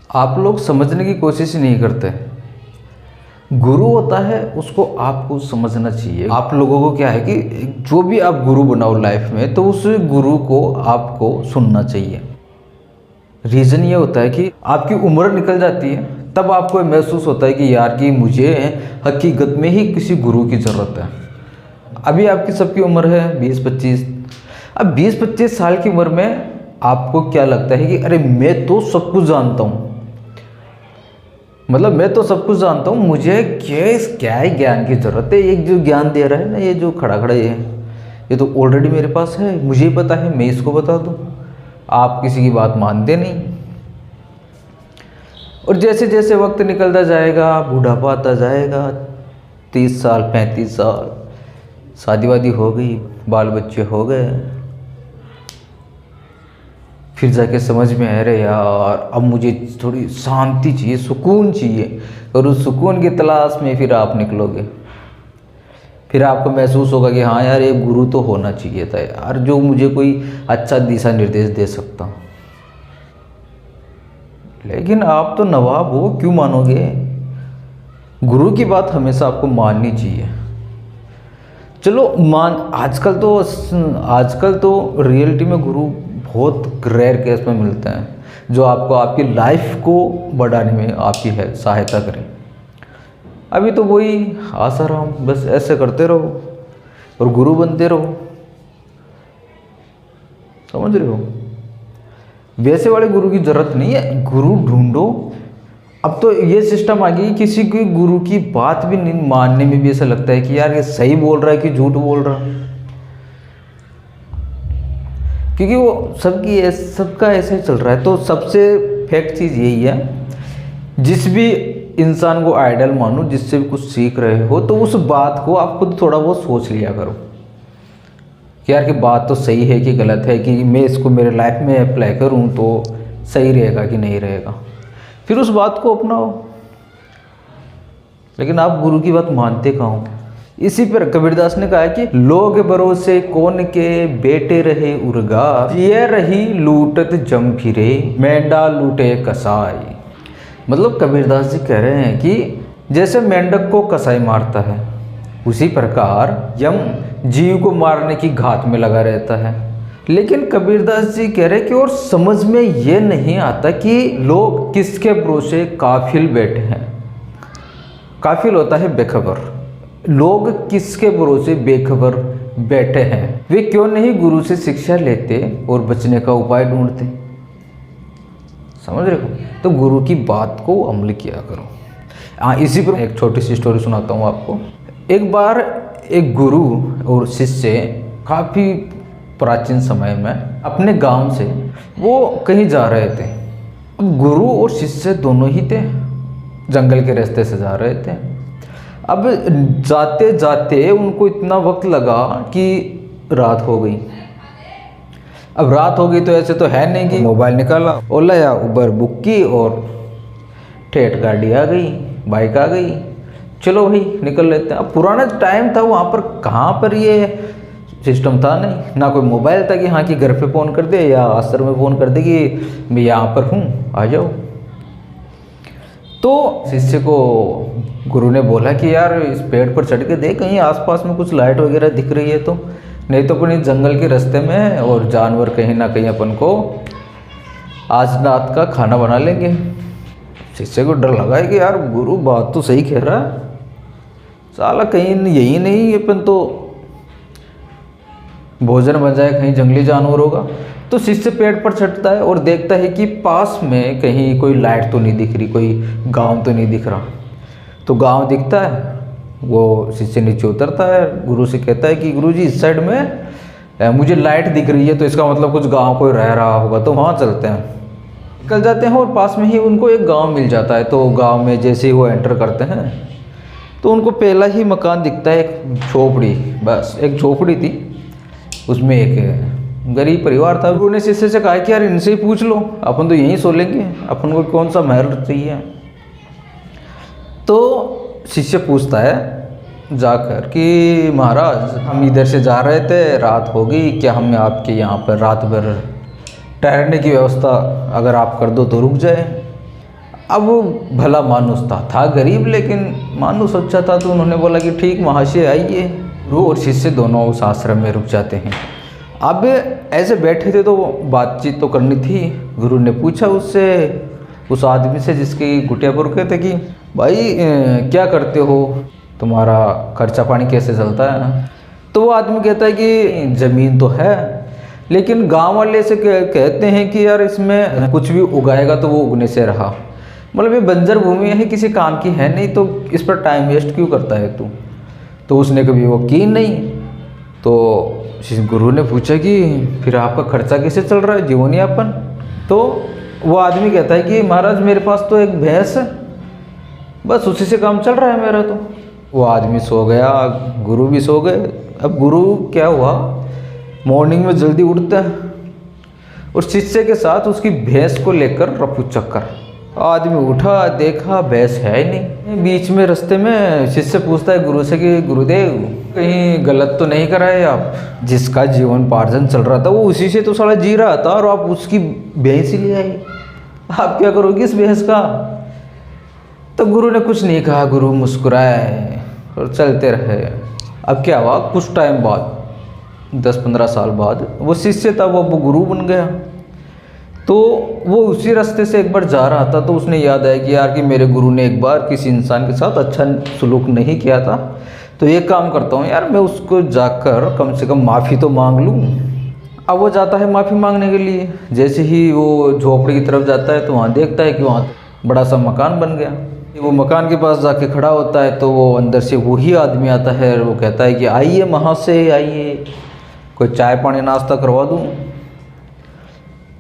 आप लोग समझने की कोशिश ही नहीं करते। गुरु होता है उसको आपको समझना चाहिए। आप लोगों को क्या है कि जो भी आप गुरु बनाओ लाइफ में, तो उस गुरु को आपको सुनना चाहिए। रीज़न ये होता है कि आपकी उम्र निकल जाती है, तब आपको महसूस होता है कि यार कि मुझे हकीकत में ही किसी गुरु की ज़रूरत है। अभी आपकी सबकी उम्र है 20-25। अब 20-25 साल की उम्र में आपको क्या लगता है कि अरे मैं तो सब कुछ जानता हूँ, मतलब मैं तो सब कुछ जानता हूँ, मुझे क्या ही ज्ञान की ज़रूरत है। एक जो ज्ञान दे रहा है ना, ये जो खड़ा खड़ा ये तो ऑलरेडी मेरे पास है, मुझे ही पता है, मैं इसको बता दूँ। आप किसी की बात मानते नहीं। और जैसे जैसे वक्त निकलता जाएगा, बूढ़ापा आता जाएगा, 30 साल 35 साल, शादी वादी हो गई, बाल बच्चे हो गए, फिर जाके समझ में आ रहे यार अब मुझे थोड़ी शांति चाहिए, सुकून चाहिए। और उस सुकून की तलाश में फिर आप निकलोगे। फिर आपको महसूस होगा कि हाँ यार एक गुरु तो होना चाहिए था यार, जो मुझे कोई अच्छा दिशा निर्देश दे सकता। लेकिन आप तो नवाब हो, क्यों मानोगे? गुरु की बात हमेशा आपको माननी चाहिए। चलो आजकल तो रियलिटी में गुरु बहुत रेयर केस में मिलते हैं, जो आपको आपकी लाइफ को बढ़ाने में आपकी सहायता करें। अभी तो वही आसाराम, बस ऐसे करते रहो और गुरु बनते रहो। समझ रहे हो? वैसे वाले गुरु की ज़रूरत नहीं है, गुरु ढूंढो। अब तो ये सिस्टम आ गई, किसी की गुरु की बात भी नहीं मानने में भी ऐसा लगता है कि यार ये सही बोल रहा है कि झूठ बोल रहा है। क्योंकि वो सबका ऐसे ही चल रहा है। तो सबसे फैक्ट चीज़ यही है, जिस भी इंसान को आइडल मानो, जिससे भी कुछ सीख रहे हो, तो उस बात को आप खुद थोड़ा बहुत सोच लिया करो कि यार कि बात तो सही है कि गलत है, कि मैं इसको मेरे लाइफ में अप्लाई करूँ तो सही रहेगा कि नहीं रहेगा। फिर उस बात को अपनाओ। लेकिन आप गुरु की बात मानते कहाँ हो? इसी पर कबीरदास ने कहा है कि लोग भरोसे कौन के बेटे रहे उर्गार, ये रही लूटत जम फिरे मेंढा लूटे कसाई। मतलब कबीरदास जी कह रहे हैं कि जैसे मेंढक को कसाई मारता है, उसी प्रकार यम जीव को मारने की घात में लगा रहता है। लेकिन कबीरदास जी कह रहे कि और समझ में ये नहीं आता कि लोग किसके भरोसे काफिल बैठे हैं। काफिल होता है बेखबर। लोग किसके भरोसे बेखबर बैठे हैं? वे क्यों नहीं गुरु से शिक्षा लेते और बचने का उपाय ढूंढते? समझ रहे हो? तो गुरु की बात को अमल किया करो। हाँ, इसी पर एक छोटी सी स्टोरी सुनाता हूँ आपको। एक बार एक गुरु और शिष्य काफ़ी प्राचीन समय में अपने गांव से वो कहीं जा रहे थे। गुरु और शिष्य दोनों ही थे, जंगल के रास्ते से जा रहे थे। अब जाते जाते उनको इतना वक्त लगा कि रात हो गई। अब रात हो गई तो ऐसे तो है नहीं कि मोबाइल निकाला, ओला या उबर बुक की और ठेठ गाड़ी आ गई, बाइक आ गई, चलो भाई निकल लेते हैं। अब पुराना टाइम था, वहाँ पर कहाँ पर ये सिस्टम था नहीं, ना कोई मोबाइल था कि हाँ कि घर पे फ़ोन कर दे या आश्रम में फ़ोन कर दे कि मैं यहाँ पर हूँ आ जाओ। तो शिष्य को गुरु ने बोला कि यार इस पेड़ पर चढ़ के देख, कहीं आसपास में कुछ लाइट वगैरह दिख रही है तो, नहीं तो अपनी जंगल के रास्ते में और जानवर कहीं ना कहीं अपन को आज रात का खाना बना लेंगे। शिष्य को डर लगा है कि यार गुरु बात तो सही कह रहा है, साला कहीं यही नहीं अपन तो भोजन बन जाए, कहीं जंगली जानवर होगा। तो शिष्य पेड़ पर चढ़ता है और देखता है कि पास में कहीं कोई लाइट तो नहीं दिख रही, कोई गांव तो नहीं दिख रहा। तो गांव दिखता है, वो शिष्य नीचे उतरता है, गुरु से कहता है कि गुरु जी इस साइड में मुझे लाइट दिख रही है, तो इसका मतलब कुछ गांव कोई रह रहा होगा, तो वहाँ चलते हैं। निकल जाते हैं और पास में ही उनको एक गांव मिल जाता है। तो गांव में जैसे ही वो एंटर करते हैं तो उनको पहला ही मकान दिखता है, एक झोपड़ी, बस एक झोपड़ी थी, उसमें एक गरीब परिवार था। गुरु ने शिष्य से कहा कि यार इनसे ही पूछ लो, अपन तो यहीं सो लेंगे, अपन को कौन सा महल चाहिए। तो शिष्य पूछता है जाकर कि महाराज हम इधर से जा रहे थे, रात हो गई, क्या हमें आपके यहाँ पर रात भर ठहरने की व्यवस्था अगर आप कर दो तो रुक जाए। अब वो भला मानुस था गरीब लेकिन मानुस अच्छा था, तो उन्होंने बोला कि ठीक महाशय आइए। गुरु और शिष्य दोनों उस आश्रम में रुक जाते हैं। अब ऐसे बैठे थे तो बातचीत तो करनी थी। गुरु ने पूछा उससे, उस आदमी से जिसकी गुटिया पर रुके थे कि भाई क्या करते हो, तुम्हारा खर्चा पानी कैसे चलता है। तो वो आदमी कहता है कि ज़मीन तो है लेकिन गांव वाले से कहते हैं कि यार इसमें कुछ भी उगाएगा तो वो उगने से रहा, मतलब ये बंजर भूमि है, किसी काम की है नहीं, तो इस पर टाइम वेस्ट क्यों करता है तू। तो उसने कभी वो की नहीं। तो गुरु ने पूछा कि फिर आपका खर्चा कैसे चल रहा है, जीवन यापन। तो वो आदमी कहता है कि महाराज मेरे पास तो एक भैंस है, बस उसी से काम चल रहा है मेरा। तो वो आदमी सो गया, गुरु भी सो गए। अब गुरु क्या हुआ, मॉर्निंग में जल्दी उठता है और शिष्य के साथ उसकी भैंस को लेकर रफू चक्कर। आदमी उठा, देखा भैंस है ही नहीं। बीच में रास्ते में शिष्य पूछता है गुरु से कि गुरुदेव कहीं गलत तो नहीं कराए आप, जिसका जीवन पार्जन चल रहा था वो उसी से तो साला जी रहा था और आप उसकी भैंस ही ले आई, आप क्या करोगे इस भैंस का। तो गुरु ने कुछ नहीं कहा, गुरु मुस्कुराए और चलते रहे। अब क्या हुआ, कुछ टाइम बाद 10-15 साल बाद वो शिष्य था वो गुरु बन गया। तो वो उसी रास्ते से एक बार जा रहा था तो उसने याद आया कि यार कि मेरे गुरु ने एक बार किसी इंसान के साथ अच्छा सलूक नहीं किया था, तो एक काम करता हूँ यार मैं उसको जाकर कम से कम माफ़ी तो मांग लूँ। अब वो जाता है माफ़ी मांगने के लिए। जैसे ही वो झोपड़ी की तरफ जाता है तो वहाँ देखता है कि वहाँ बड़ा सा मकान बन गया। वो मकान के पास जाके खड़ा होता है तो वो अंदर से वही आदमी आता है और वो कहता है कि आइए महाशय आइए, कोई चाय पानी नाश्ता करवा दूँ।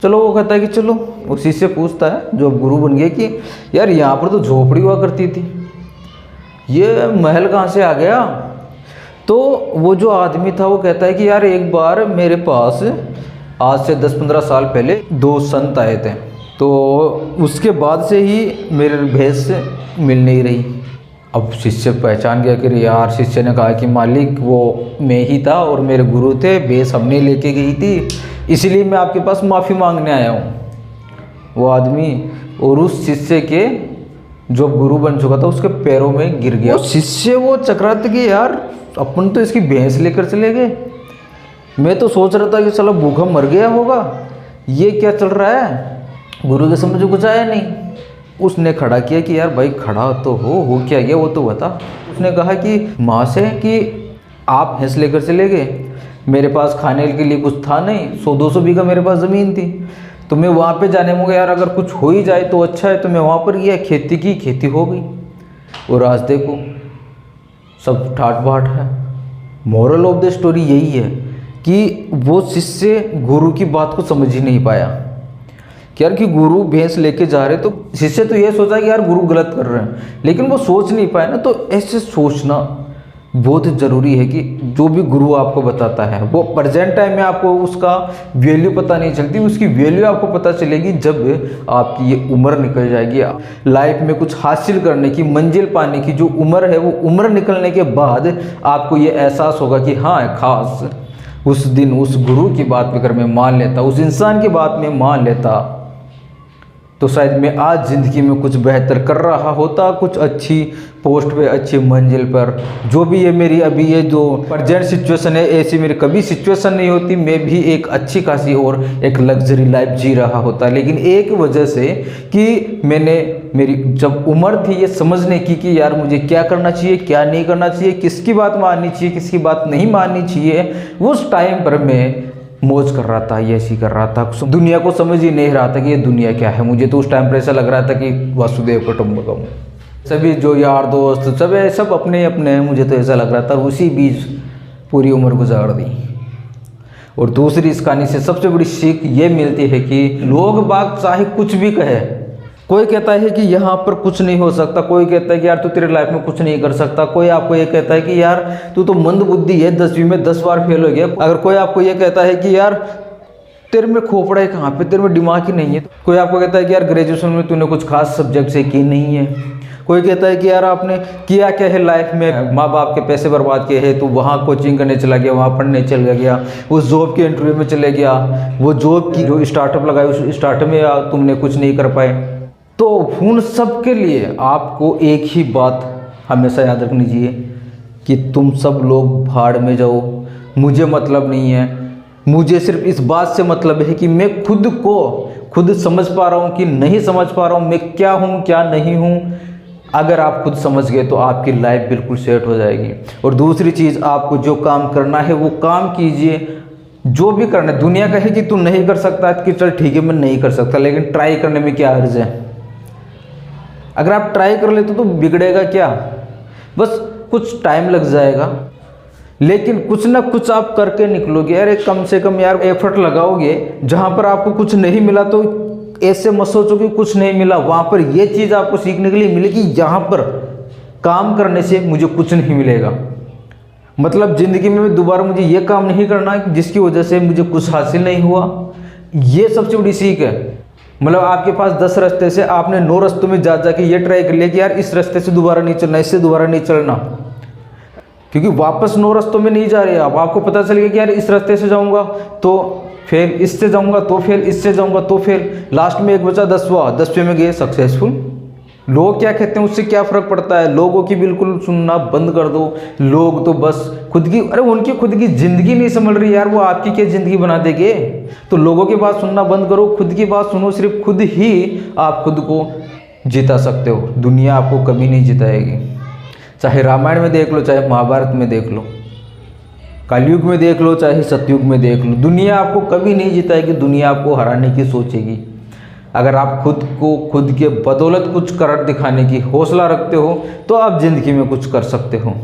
चलो, वो कहता है कि चलो। उसी से पूछता है जो गुरु बन गए कि यार यहाँ पर तो झोपड़ी हुआ करती थी, ये महल कहाँ से आ गया। तो वो जो आदमी था वो कहता है कि यार एक बार मेरे पास आज से 10-15 साल पहले 2 संत आए थे, तो उसके बाद से ही मेरे भैंस मिल नहीं रही। अब शिष्य पहचान गया कि यार, शिष्य ने कहा कि मालिक वो मैं ही था और मेरे गुरु थे, भैंस हमने लेके गई थी, इसलिए मैं आपके पास माफ़ी मांगने आया हूँ। वो आदमी और उस शिष्य के जो गुरु बन चुका था उसके पैरों में गिर गया। वो शिष्य वो चक्राते कि यार अपन तो इसकी भैंस लेकर चले गए, मैं तो सोच रहा था कि साला भूखा मर गया होगा, ये क्या चल रहा है। गुरु के समझ कुछ आया नहीं। उसने खड़ा किया कि यार भाई खड़ा तो हो क्या गया वो तो बता। उसने कहा कि माँ से कि आप भैंस लेकर चले गए, मेरे पास खाने के लिए कुछ था नहीं, 100-200 बीघा मेरे पास ज़मीन थी, तो मैं वहाँ पे जाने में यार अगर कुछ हो ही जाए तो अच्छा है, तो मैं वहाँ पर गया, खेती की, खेती हो गई और आज देखो सब ठाट बाट है। मोरल ऑफ द स्टोरी यही है कि वो शिष्य गुरु की बात को समझ ही नहीं पाया कि यार कि गुरु भैंस लेके जा रहे, तो शिष्य तो ये सोचा कि यार गुरु गलत कर रहे हैं, लेकिन वो सोच नहीं पाया ना। तो ऐसे सोचना बहुत ज़रूरी है कि जो भी गुरु आपको बताता है वो प्रेजेंट टाइम में आपको उसका वैल्यू पता नहीं चलती, उसकी वैल्यू आपको पता चलेगी जब आपकी ये उम्र निकल जाएगी। लाइफ में कुछ हासिल करने की, मंजिल पाने की जो उम्र है वो उम्र निकलने के बाद आपको ये एहसास होगा कि हाँ खास उस दिन उस गुरु की बात अगर मैं मान लेता, उस इंसान की बात में मान लेता, तो शायद मैं आज ज़िंदगी में कुछ बेहतर कर रहा होता, कुछ अच्छी पोस्ट पे, अच्छी मंजिल पर। जो भी ये मेरी अभी ये जो प्रेजेंट सिचुएशन है, ऐसी मेरी कभी सिचुएशन नहीं होती, मैं भी एक अच्छी खासी और एक लग्जरी लाइफ जी रहा होता। लेकिन एक वजह से कि मैंने मेरी जब उम्र थी ये समझने की कि यार मुझे क्या करना चाहिए, क्या नहीं करना चाहिए, किसकी बात माननी चाहिए, किसकी बात नहीं माननी चाहिए, उस टाइम पर मैं मौज कर रहा था, ये ऐसी कर रहा था, दुनिया को समझ ही नहीं रहा था कि ये दुनिया क्या है। मुझे तो उस टाइम पर ऐसा लग रहा था कि वासुदेव कुटुंबकम, सभी जो यार दोस्त सब अपने अपने हैं, मुझे तो ऐसा लग रहा था। उसी बीच पूरी उम्र गुजार दी। और दूसरी इस कहानी से सबसे बड़ी सीख ये मिलती है कि लोग बाग चाहे कुछ भी कहे, कोई कहता है कि यहाँ पर कुछ नहीं हो सकता, कोई कहता है कि यार तू तेरे लाइफ में कुछ नहीं कर सकता, कोई आपको ये कहता है कि यार तू तो मंद बुद्धि है, 10वीं में 10 बार फेल हो गया, अगर कोई आपको ये कहता है कि यार तेरे में खोपड़ा है कहाँ पे, तेरे में दिमाग ही नहीं है, कोई आपको कहता है कि यार ग्रेजुएशन में तूने कुछ खास सब्जेक्ट से की नहीं है, कोई कहता है कि यार आपने किया क्या है लाइफ में, माँ बाप के पैसे बर्बाद किए हैं, तो वहाँ कोचिंग करने चला गया, वहाँ पढ़ने चला गया, उस जॉब के इंटरव्यू में चले गया, वो जॉब की जो स्टार्टअप लगाई उस स्टार्टअप में तुमने कुछ नहीं कर पाए। तो उन सब के लिए आपको एक ही बात हमेशा याद रखनी चाहिए कि तुम सब लोग भाड़ में जाओ, मुझे मतलब नहीं है। मुझे सिर्फ इस बात से मतलब है कि मैं खुद को खुद समझ पा रहा हूँ कि नहीं समझ पा रहा हूँ, मैं क्या हूँ क्या नहीं हूँ। अगर आप खुद समझ गए तो आपकी लाइफ बिल्कुल सेट हो जाएगी। और दूसरी चीज़, आपको जो काम करना है वो काम कीजिए। जो भी करना है, दुनिया कहे कि तू नहीं कर सकता कि चल ठीक है मैं नहीं कर सकता, लेकिन ट्राई करने में क्या अर्ज है। अगर आप ट्राई कर लेते तो बिगड़ेगा क्या, बस कुछ टाइम लग जाएगा, लेकिन कुछ ना कुछ आप करके निकलोगे। अरे कम से कम यार एफर्ट लगाओगे। जहाँ पर आपको कुछ नहीं मिला तो ऐसे मत सोचो कि कुछ नहीं मिला, वहाँ पर ये चीज़ आपको सीखने के लिए मिलेगी, यहाँ पर काम करने से मुझे कुछ नहीं मिलेगा। मतलब ज़िंदगी में दोबारा मुझे ये काम नहीं करना जिसकी वजह से मुझे कुछ हासिल नहीं हुआ। ये सबसे बड़ी सीख है। मतलब आपके पास 10 रास्ते से आपने 9 रास्तों में जा के ये ट्राई कर लिया कि यार इस रास्ते से दोबारा नहीं चलना, इससे दोबारा नहीं चलना, क्योंकि वापस 9 रास्तों में नहीं जा रहे आप। आपको पता चल गया कि यार इस रास्ते से जाऊंगा तो फेल, इससे जाऊंगा तो फेल, इससे जाऊंगा तो फेल, लास्ट में एक बचा 10वें में गए सक्सेसफुल। लोग क्या कहते हैं उससे क्या फ़र्क पड़ता है। लोगों की बिल्कुल सुनना बंद कर दो। लोग तो बस खुद की, अरे उनकी खुद की ज़िंदगी नहीं समझ रही यार, वो आपकी क्या ज़िंदगी बना देंगे। तो लोगों की बात सुनना बंद करो, खुद की बात सुनो। सिर्फ खुद ही आप खुद को जिता सकते हो, दुनिया आपको कभी नहीं जिताएगी। चाहे रामायण में देख लो, चाहे महाभारत में देख लो, कलयुग में देख लो, चाहे सतयुग में देख लो, दुनिया आपको कभी नहीं जिताएगी। दुनिया आपको हराने की सोचेगी। अगर आप खुद को खुद के बदौलत कुछ कर दिखाने की हौसला रखते हो तो आप ज़िंदगी में कुछ कर सकते हो।